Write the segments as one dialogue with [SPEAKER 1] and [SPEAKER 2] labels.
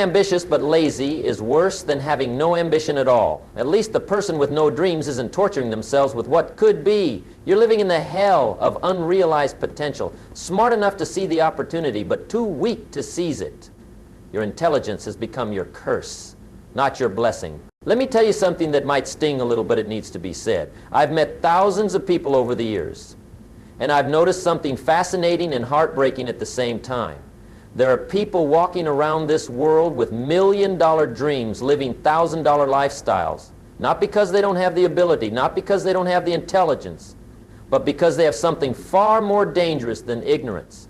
[SPEAKER 1] ambitious but lazy is worse than having no ambition at all. At least the person with no dreams isn't torturing themselves with what could be. You're living in the hell of unrealized potential, smart enough to see the opportunity, but too weak to seize it. Your intelligence has become your curse, not your blessing. Let me tell you something that might sting a little, but it needs to be said. I've met thousands of people over the years, and I've noticed something fascinating and heartbreaking at the same time. There are people walking around this world with million-dollar dreams, living $1,000 lifestyles, not because they don't have the ability, not because they don't have the intelligence, but because they have something far more dangerous than ignorance.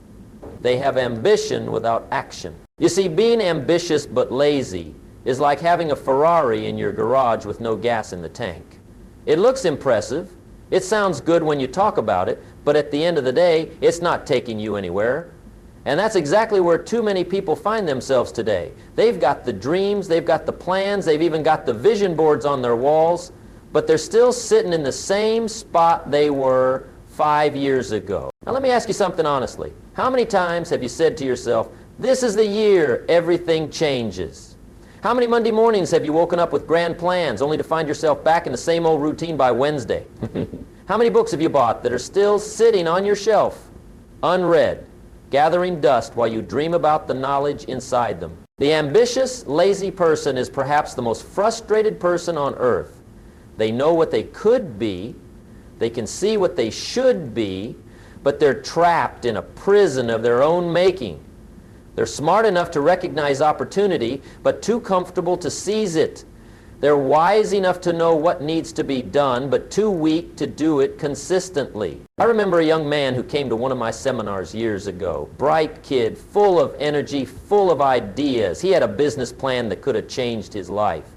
[SPEAKER 1] They have ambition without action. You see, being ambitious but lazy is like having a Ferrari in your garage with no gas in the tank. It looks impressive, it sounds good when you talk about it, but at the end of the day, it's not taking you anywhere. And that's exactly where too many people find themselves today. They've got the dreams, they've got the plans, they've even got the vision boards on their walls, but they're still sitting in the same spot they were 5 years ago. Now let me ask you something honestly. How many times have you said to yourself, this is the year everything changes? How many Monday mornings have you woken up with grand plans only to find yourself back in the same old routine by Wednesday? How many books have you bought that are still sitting on your shelf, unread, gathering dust while you dream about the knowledge inside them? The ambitious, lazy person is perhaps the most frustrated person on earth. They know what they could be, they can see what they should be, but they're trapped in a prison of their own making. They're smart enough to recognize opportunity, but too comfortable to seize it. They're wise enough to know what needs to be done, but too weak to do it consistently. I remember a young man who came to one of my seminars years ago. Bright kid, full of energy, full of ideas. He had a business plan that could have changed his life.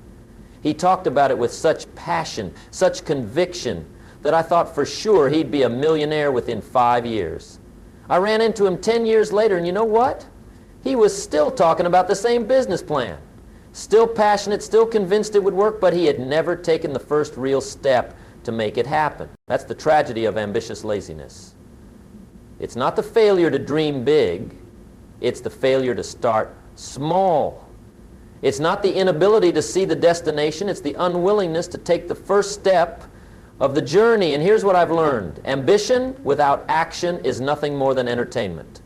[SPEAKER 1] He talked about it with such passion, such conviction, that I thought for sure he'd be a millionaire within 5 years. I ran into him 10 years later, and you know what? He was still talking about the same business plan. Still passionate, still convinced it would work, but he had never taken the first real step to make it happen. That's the tragedy of ambitious laziness. It's not the failure to dream big, it's the failure to start small. It's not the inability to see the destination, it's the unwillingness to take the first step of the journey. And here's what I've learned. Ambition without action is nothing more than entertainment.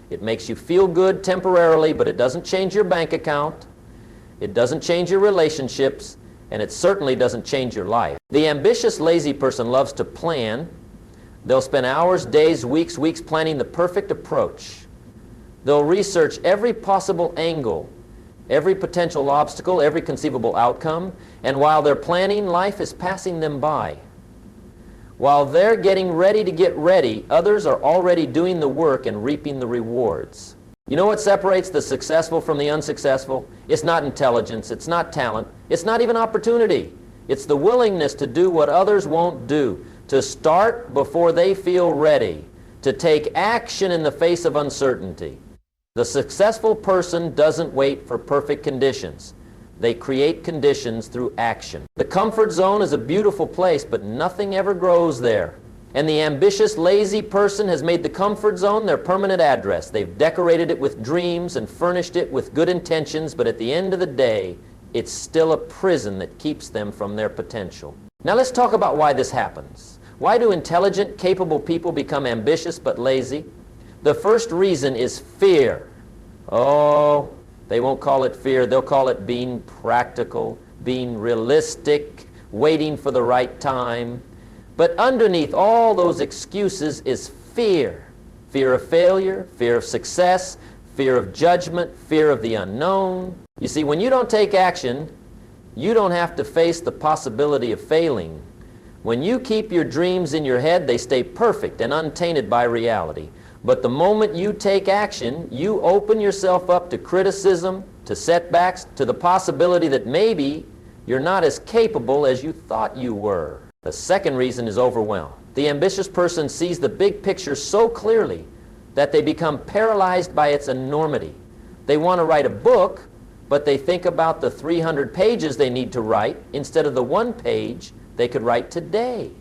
[SPEAKER 1] It makes you feel good temporarily, but it doesn't change your bank account. It doesn't change your relationships, and it certainly doesn't change your life. The ambitious, lazy person loves to plan. They'll spend hours, days, weeks planning the perfect approach. They'll research every possible angle, every potential obstacle, every conceivable outcome, and while they're planning, life is passing them by. While they're getting ready to get ready, others are already doing the work and reaping the rewards. You know what separates the successful from the unsuccessful? It's not intelligence, it's not talent, it's not even opportunity. It's the willingness to do what others won't do, to start before they feel ready, to take action in the face of uncertainty. The successful person doesn't wait for perfect conditions. They create conditions through action. The comfort zone is a beautiful place, but nothing ever grows there. And the ambitious, lazy person has made the comfort zone their permanent address. They've decorated it with dreams and furnished it with good intentions, but at the end of the day, it's still a prison that keeps them from their potential. Now let's talk about why this happens. Why do intelligent, capable people become ambitious but lazy? The first reason is fear. Oh, they won't call it fear. They'll call it being practical, being realistic, waiting for the right time. But underneath all those excuses is fear. Fear of failure, fear of success, fear of judgment, fear of the unknown. You see, when you don't take action, you don't have to face the possibility of failing. When you keep your dreams in your head, they stay perfect and untainted by reality. But the moment you take action, you open yourself up to criticism, to setbacks, to the possibility that maybe you're not as capable as you thought you were. The second reason is overwhelm. The ambitious person sees the big picture so clearly that they become paralyzed by its enormity. They want to write a book, but they think about the 300 pages they need to write instead of the 1 page they could write today.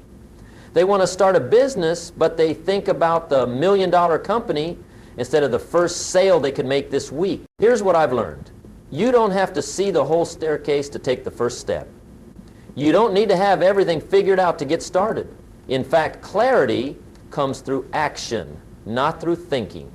[SPEAKER 1] They want to start a business, but they think about the $1 million company instead of the first sale they could make this week. Here's what I've learned. You don't have to see the whole staircase to take the first step. You don't need to have everything figured out to get started. In fact, clarity comes through action, not through thinking.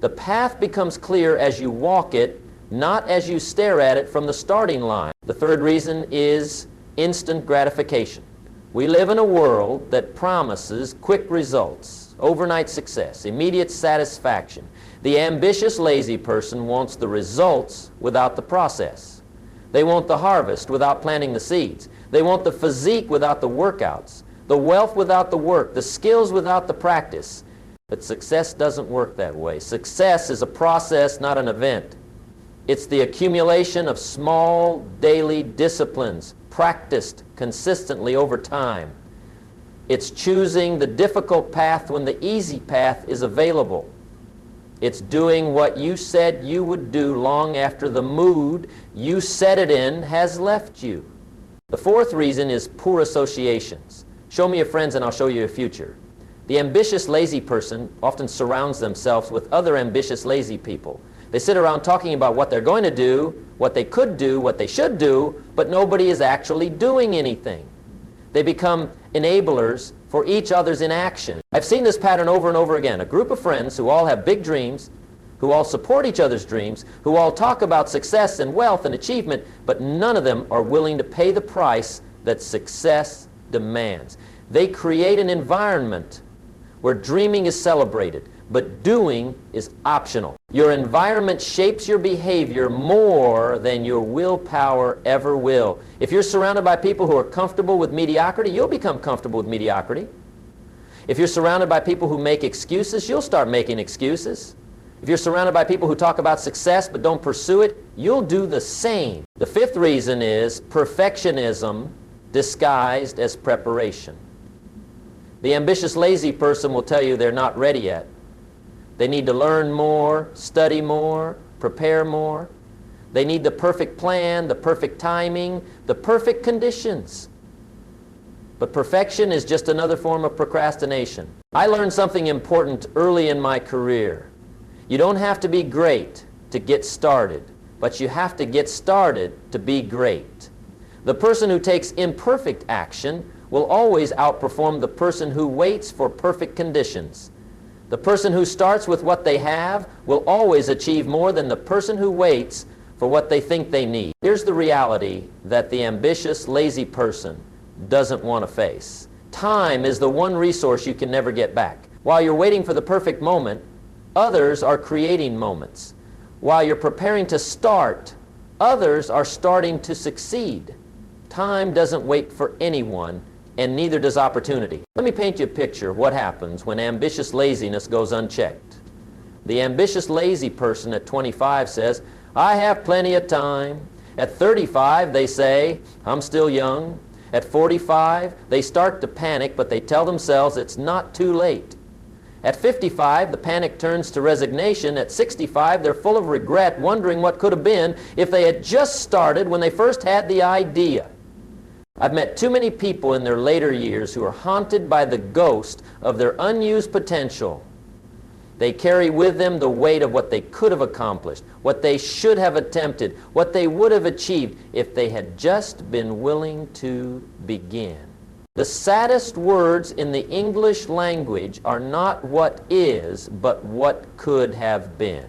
[SPEAKER 1] The path becomes clear as you walk it, not as you stare at it from the starting line. The third reason is instant gratification. We live in a world that promises quick results, overnight success, immediate satisfaction. The ambitious, lazy person wants the results without the process. They want the harvest without planting the seeds. They want the physique without the workouts, the wealth without the work, the skills without the practice. But success doesn't work that way. Success is a process, not an event. It's the accumulation of small daily disciplines practiced consistently over time. It's choosing the difficult path when the easy path is available. It's doing what you said you would do long after the mood you set it in has left you. The fourth reason is poor associations. Show me your friends and I'll show you your future. The ambitious, lazy person often surrounds themselves with other ambitious, lazy people. They sit around talking about what they're going to do, what they could do, what they should do, but nobody is actually doing anything. They become enablers for each other's inaction. I've seen this pattern over and over again. A group of friends who all have big dreams, who all support each other's dreams, who all talk about success and wealth and achievement, but none of them are willing to pay the price that success demands. They create an environment where dreaming is celebrated, but doing is optional. Your environment shapes your behavior more than your willpower ever will. If you're surrounded by people who are comfortable with mediocrity, you'll become comfortable with mediocrity. If you're surrounded by people who make excuses, you'll start making excuses. If you're surrounded by people who talk about success but don't pursue it, you'll do the same. The fifth reason is perfectionism disguised as preparation. The ambitious, lazy person will tell you they're not ready yet. They need to learn more, study more, prepare more. They need the perfect plan, the perfect timing, the perfect conditions. But perfection is just another form of procrastination. I learned something important early in my career. You don't have to be great to get started, but you have to get started to be great. The person who takes imperfect action will always outperform the person who waits for perfect conditions. The person who starts with what they have will always achieve more than the person who waits for what they think they need. Here's the reality that the ambitious, lazy person doesn't want to face. Time is the one resource you can never get back. While you're waiting for the perfect moment, others are creating moments. While you're preparing to start, others are starting to succeed. Time doesn't wait for anyone, and neither does opportunity. Let me paint you a picture of what happens when ambitious laziness goes unchecked. The ambitious, lazy person at 25 says, I have plenty of time. At 35, they say, I'm still young. At 45, they start to panic, but they tell themselves it's not too late. At 55, the panic turns to resignation. At 65, they're full of regret, wondering what could have been if they had just started when they first had the idea. I've met too many people in their later years who are haunted by the ghost of their unused potential. They carry with them the weight of what they could have accomplished, what they should have attempted, what they would have achieved if they had just been willing to begin. The saddest words in the English language are not what is, but what could have been.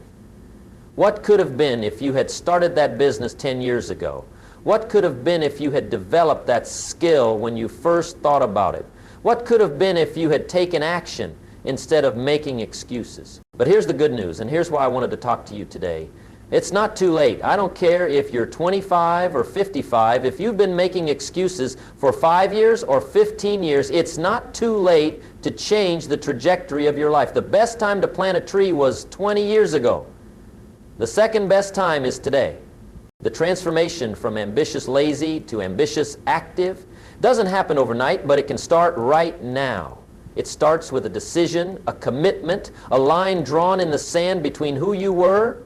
[SPEAKER 1] What could have been if you had started that business 10 years ago? What could have been if you had developed that skill when you first thought about it? What could have been if you had taken action instead of making excuses? But here's the good news, and here's why I wanted to talk to you today. It's not too late. I don't care if you're 25 or 55. If you've been making excuses for 5 years or 15 years, it's not too late to change the trajectory of your life. The best time to plant a tree was 20 years ago. The second best time is today. The transformation from ambitious lazy to ambitious active doesn't happen overnight, but it can start right now. It starts with a decision, a commitment, a line drawn in the sand between who you were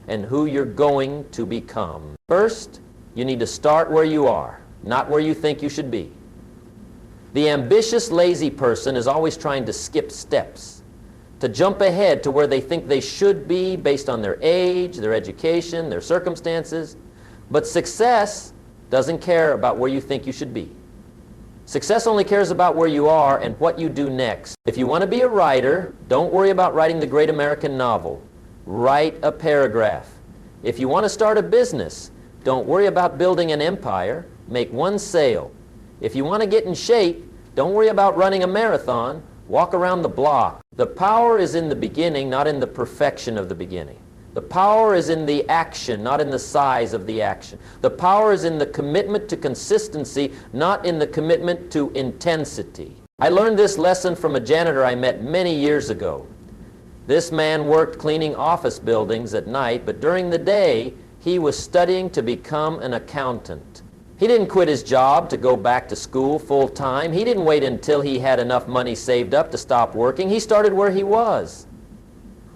[SPEAKER 1] and who you're going to become. First, you need to start where you are, not where you think you should be. The ambitious lazy person is always trying to skip steps, to jump ahead to where they think they should be based on their age, their education, their circumstances. But success doesn't care about where you think you should be. Success only cares about where you are and what you do next. If you want to be a writer, don't worry about writing the great American novel. Write a paragraph. If you want to start a business, don't worry about building an empire. Make one sale. If you want to get in shape, don't worry about running a marathon. Walk around the block. The power is in the beginning, not in the perfection of the beginning. The power is in the action, not in the size of the action. The power is in the commitment to consistency, not in the commitment to intensity. I learned this lesson from a janitor I met many years ago. This man worked cleaning office buildings at night, but during the day, he was studying to become an accountant. He didn't quit his job to go back to school full time. He didn't wait until he had enough money saved up to stop working. He started where he was,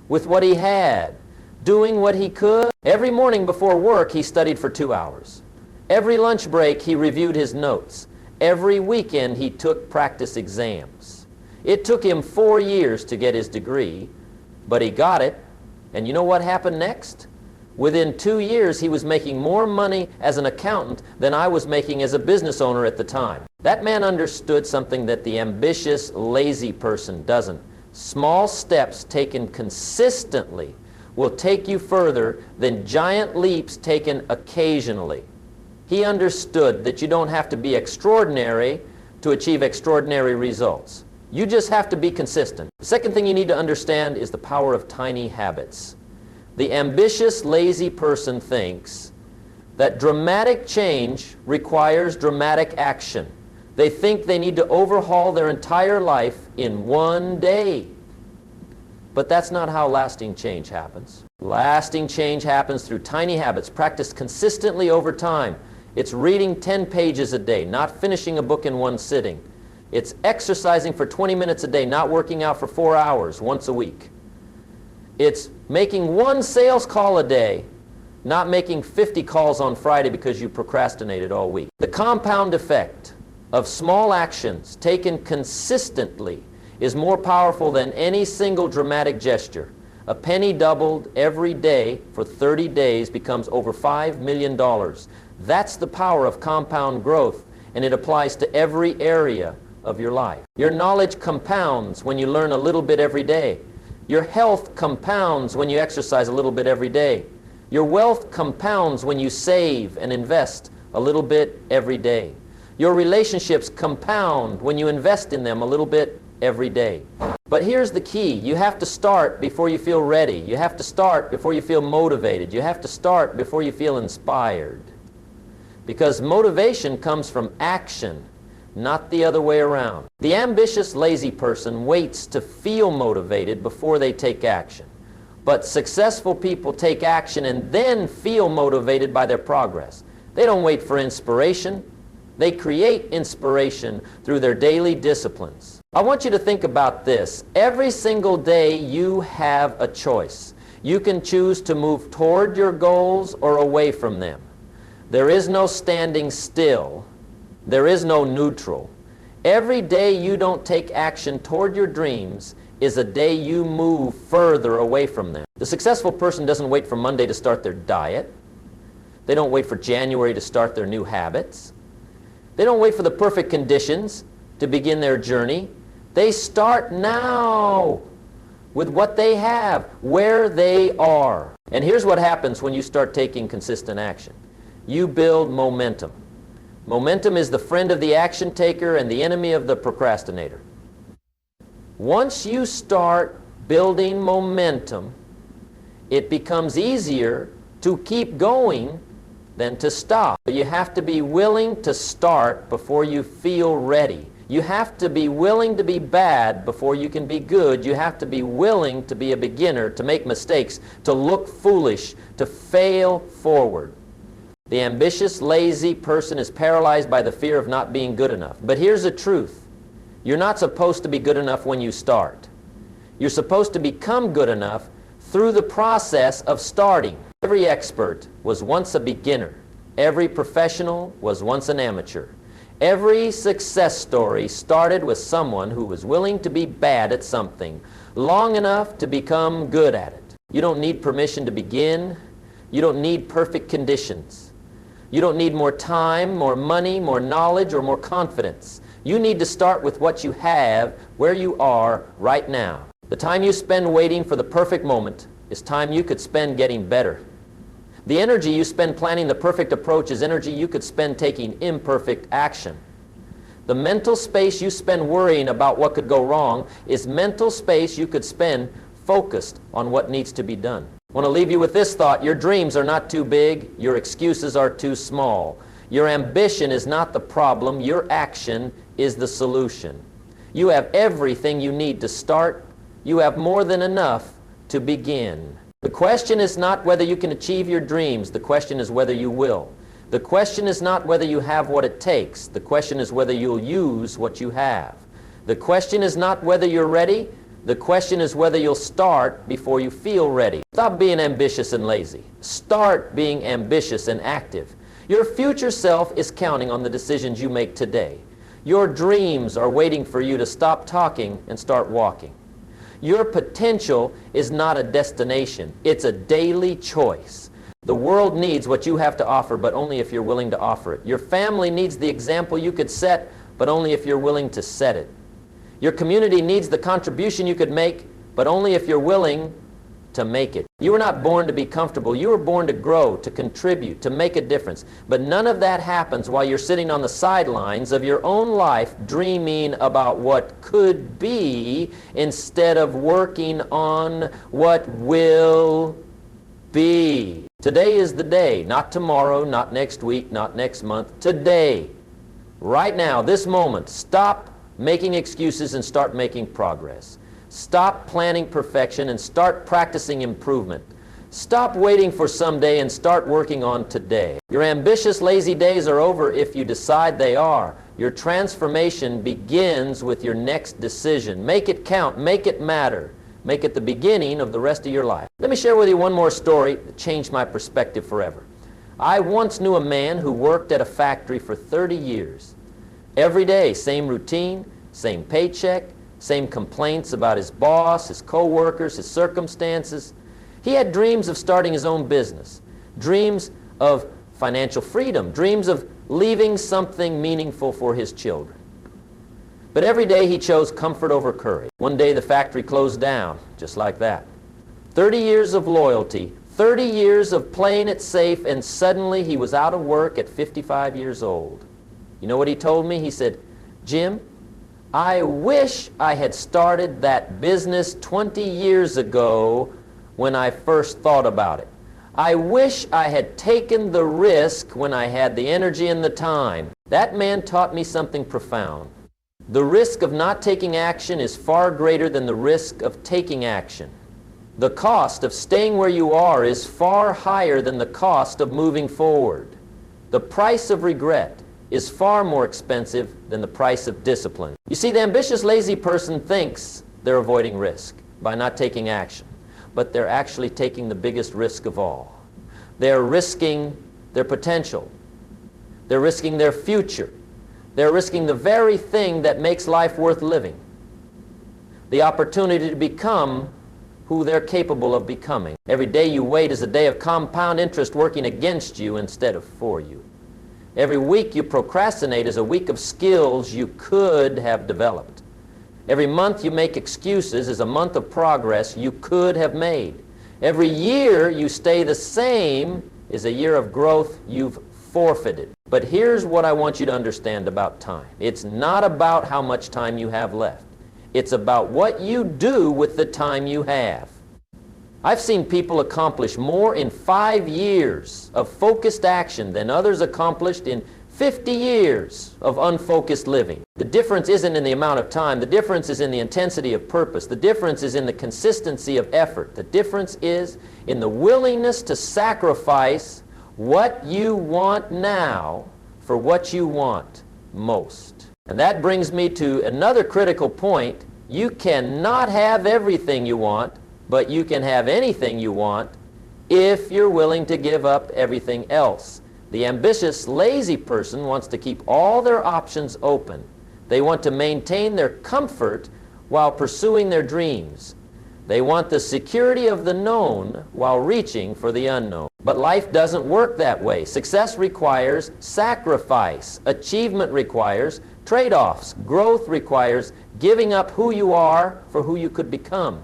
[SPEAKER 1] with what he had, doing what he could. Every morning before work, he studied for 2 hours. Every lunch break, he reviewed his notes. Every weekend, he took practice exams. It took him 4 years to get his degree, but he got it. And you know what happened next? Within 2 years, he was making more money as an accountant than I was making as a business owner at the time. That man understood something that the ambitious, lazy person doesn't. Small steps taken consistently will take you further than giant leaps taken occasionally. He understood that you don't have to be extraordinary to achieve extraordinary results. You just have to be consistent. The second thing you need to understand is the power of tiny habits. The ambitious, lazy person thinks that dramatic change requires dramatic action. They think they need to overhaul their entire life in one day. But that's not how lasting change happens. Lasting change happens through tiny habits practiced consistently over time. It's reading 10 pages a day, not finishing a book in one sitting. It's exercising for 20 minutes a day, not working out for 4 hours once a week. It's making one sales call a day, not making 50 calls on Friday because you procrastinated all week. The compound effect of small actions taken consistently is more powerful than any single dramatic gesture. A penny doubled every day for 30 days becomes over $5 million. That's the power of compound growth, and it applies to every area of your life. Your knowledge compounds when you learn a little bit every day. Your health compounds when you exercise a little bit every day. Your wealth compounds when you save and invest a little bit every day. Your relationships compound when you invest in them a little bit every day. But here's the key. You have to start before you feel ready. You have to start before you feel motivated. You have to start before you feel inspired. Because motivation comes from action, not the other way around. The ambitious, lazy person waits to feel motivated before they take action. But successful people take action and then feel motivated by their progress. They don't wait for inspiration. They create inspiration through their daily disciplines. I want you to think about this. Every single day you have a choice. You can choose to move toward your goals or away from them. There is no standing still. There is no neutral. Every day you don't take action toward your dreams is a day you move further away from them. The successful person doesn't wait for Monday to start their diet. They don't wait for January to start their new habits. They don't wait for the perfect conditions to begin their journey. They start now with what they have, where they are. And here's what happens when you start taking consistent action. You build momentum. Momentum is the friend of the action taker and the enemy of the procrastinator. Once you start building momentum, it becomes easier to keep going than to stop. You have to be willing to start before you feel ready. You have to be willing to be bad before you can be good. You have to be willing to be a beginner, to make mistakes, to look foolish, to fail forward. The ambitious, lazy person is paralyzed by the fear of not being good enough. But here's the truth. You're not supposed to be good enough when you start. You're supposed to become good enough through the process of starting. Every expert was once a beginner. Every professional was once an amateur. Every success story started with someone who was willing to be bad at something long enough to become good at it. You don't need permission to begin. You don't need perfect conditions. You don't need more time, more money, more knowledge, or more confidence. You need to start with what you have, where you are right now. The time you spend waiting for the perfect moment is time you could spend getting better. The energy you spend planning the perfect approach is energy you could spend taking imperfect action. The mental space you spend worrying about what could go wrong is mental space you could spend focused on what needs to be done. I want to leave you with this thought. Your dreams are not too big. Your excuses are too small. Your ambition is not the problem. Your action is the solution. You have everything you need to start. You have more than enough to begin. The question is not whether you can achieve your dreams. The question is whether you will. The question is not whether you have what it takes. The question is whether you'll use what you have. The question is not whether you're ready. The question is whether you'll start before you feel ready. Stop being ambitious and lazy. Start being ambitious and active. Your future self is counting on the decisions you make today. Your dreams are waiting for you to stop talking and start walking. Your potential is not a destination. It's a daily choice. The world needs what you have to offer, but only if you're willing to offer it. Your family needs the example you could set, but only if you're willing to set it. Your community needs the contribution you could make, but only if you're willing to make it. You were not born to be comfortable. You were born to grow, to contribute, to make a difference. But none of that happens while you're sitting on the sidelines of your own life dreaming about what could be instead of working on what will be. Today is the day, not tomorrow, not next week, not next month. Today, right now, this moment, stop making excuses and start making progress. Stop planning perfection and start practicing improvement. Stop waiting for someday and start working on today. Your ambitious, lazy days are over if you decide they are. Your transformation begins with your next decision. Make it count. Make it matter. Make it the beginning of the rest of your life. Let me share with you one more story that changed my perspective forever. I once knew a man who worked at a factory for 30 years. Every day, same routine, same paycheck, same complaints about his boss, his co-workers, his circumstances. He had dreams of starting his own business, dreams of financial freedom, dreams of leaving something meaningful for his children. But every day he chose comfort over courage. One day the factory closed down, just like that. 30 years of loyalty, 30 years of playing it safe, and suddenly he was out of work at 55 years old. You know what he told me? He said, "Jim, I wish I had started that business 20 years ago when I first thought about it. I wish I had taken the risk when I had the energy and the time." That man taught me something profound. The risk of not taking action is far greater than the risk of taking action. The cost of staying where you are is far higher than the cost of moving forward. The price of regret is far more expensive than the price of discipline. You see, the ambitious, lazy person thinks they're avoiding risk by not taking action, but they're actually taking the biggest risk of all. They're risking their potential. They're risking their future. They're risking the very thing that makes life worth living, the opportunity to become who they're capable of becoming. Every day you wait is a day of compound interest working against you instead of for you. Every week you procrastinate is a week of skills you could have developed. Every month you make excuses is a month of progress you could have made. Every year you stay the same is a year of growth you've forfeited. But here's what I want you to understand about time. It's not about how much time you have left. It's about what you do with the time you have. I've seen people accomplish more in 5 years of focused action than others accomplished in 50 years of unfocused living. The difference isn't in the amount of time. The difference is in the intensity of purpose. The difference is in the consistency of effort. The difference is in the willingness to sacrifice what you want now for what you want most. And that brings me to another critical point. You cannot have everything you want, but you can have anything you want if you're willing to give up everything else. The ambitious, lazy person wants to keep all their options open. They want to maintain their comfort while pursuing their dreams. They want the security of the known while reaching for the unknown. But life doesn't work that way. Success requires sacrifice. Achievement requires trade-offs. Growth requires giving up who you are for who you could become.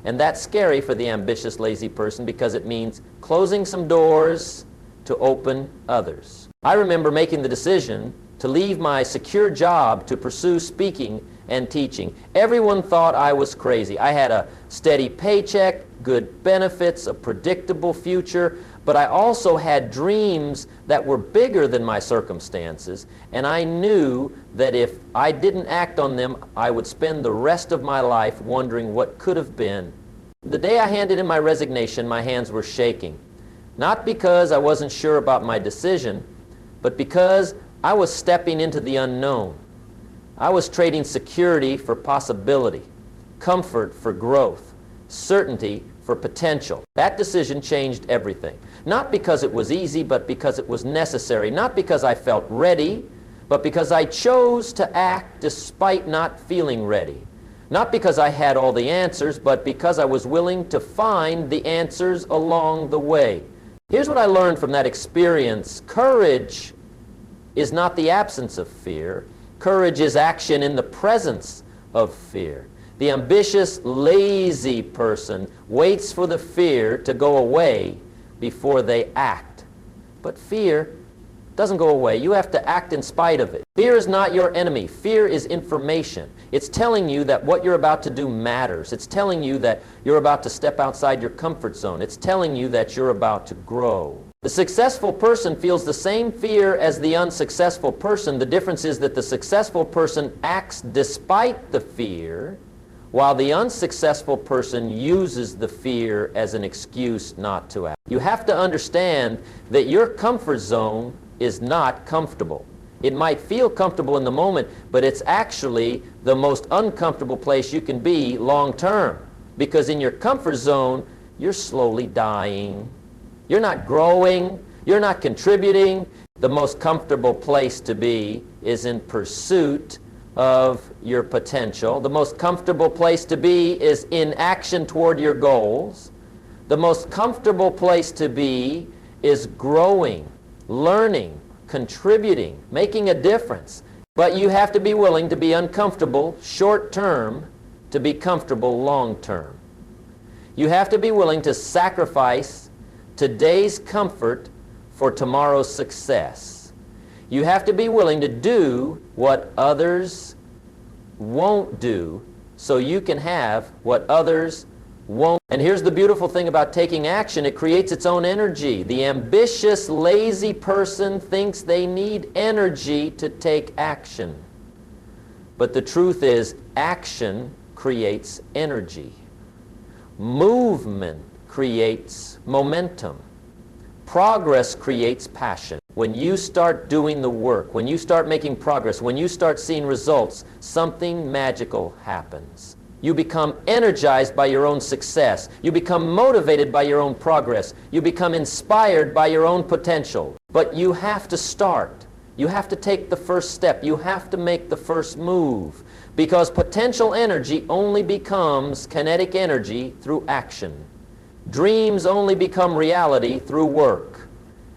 [SPEAKER 1] And that's scary for the ambitious, lazy person because it means closing some doors to open others. I remember making the decision to leave my secure job to pursue speaking and teaching. Everyone thought I was crazy. I had a steady paycheck, good benefits, a predictable future, but I also had dreams that were bigger than my circumstances, and I knew that if I didn't act on them, I would spend the rest of my life wondering what could have been. The day I handed in my resignation, my hands were shaking. Not because I wasn't sure about my decision, but because I was stepping into the unknown. I was trading security for possibility, comfort for growth, certainty for potential. That decision changed everything. Not because it was easy, but because it was necessary. Not because I felt ready, but because I chose to act despite not feeling ready. Not because I had all the answers, but because I was willing to find the answers along the way. Here's what I learned from that experience. Courage is not the absence of fear. Courage is action in the presence of fear. The ambitious, lazy person waits for the fear to go away before they act. But fear doesn't go away. You have to act in spite of it. Fear is not your enemy. Fear is information. It's telling you that what you're about to do matters. It's telling you that you're about to step outside your comfort zone. It's telling you that you're about to grow. The successful person feels the same fear as the unsuccessful person. The difference is that the successful person acts despite the fear, while the unsuccessful person uses the fear as an excuse not to act. You have to understand that your comfort zone is not comfortable. It might feel comfortable in the moment, but it's actually the most uncomfortable place you can be long term. Because in your comfort zone, you're slowly dying. You're not growing. You're not contributing. The most comfortable place to be is in pursuit of your potential. The most comfortable place to be is in action toward your goals. The most comfortable place to be is growing, learning, contributing, making a difference. But you have to be willing to be uncomfortable short term to be comfortable long term. You have to be willing to sacrifice today's comfort for tomorrow's success. You have to be willing to do what others won't do so you can have what others won't. And here's the beautiful thing about taking action. It creates its own energy. The ambitious, lazy person thinks they need energy to take action. But the truth is, action creates energy. Movement creates momentum. Progress creates passion. When you start doing the work, when you start making progress, when you start seeing results, something magical happens. You become energized by your own success. You become motivated by your own progress. You become inspired by your own potential. But you have to start. You have to take the first step. You have to make the first move. Because potential energy only becomes kinetic energy through action. Dreams only become reality through work.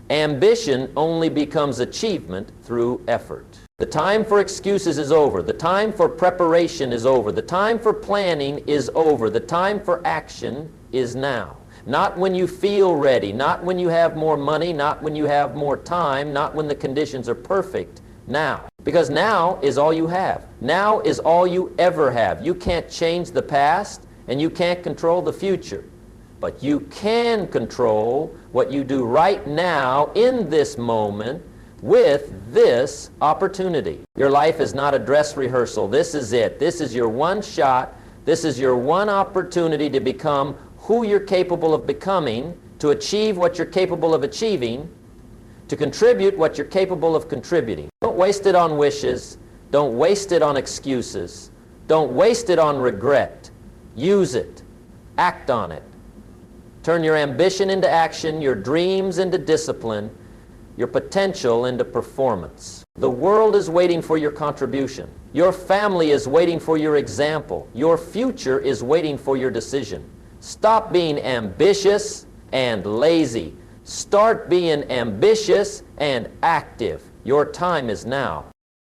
[SPEAKER 1] Ambition only becomes achievement through effort. The time for excuses is over. The time for preparation is over. The time for planning is over. The time for action is now. Not when you feel ready, not when you have more money, not when you have more time, not when the conditions are perfect. Now. Because now is all you have. Now is all you ever have. You can't change the past and you can't control the future. But you can control what you do right now in this moment with this opportunity. Your life is not a dress rehearsal. This is it. This is your one shot. This is your one opportunity to become who you're capable of becoming, to achieve what you're capable of achieving, to contribute what you're capable of contributing. Don't waste it on wishes. Don't waste it on excuses. Don't waste it on regret. Use it. Act on it. Turn your ambition into action, your dreams into discipline, your potential into performance. The world is waiting for your contribution. Your family is waiting for your example. Your future is waiting for your decision. Stop being ambitious and lazy. Start being ambitious and active. Your time is now.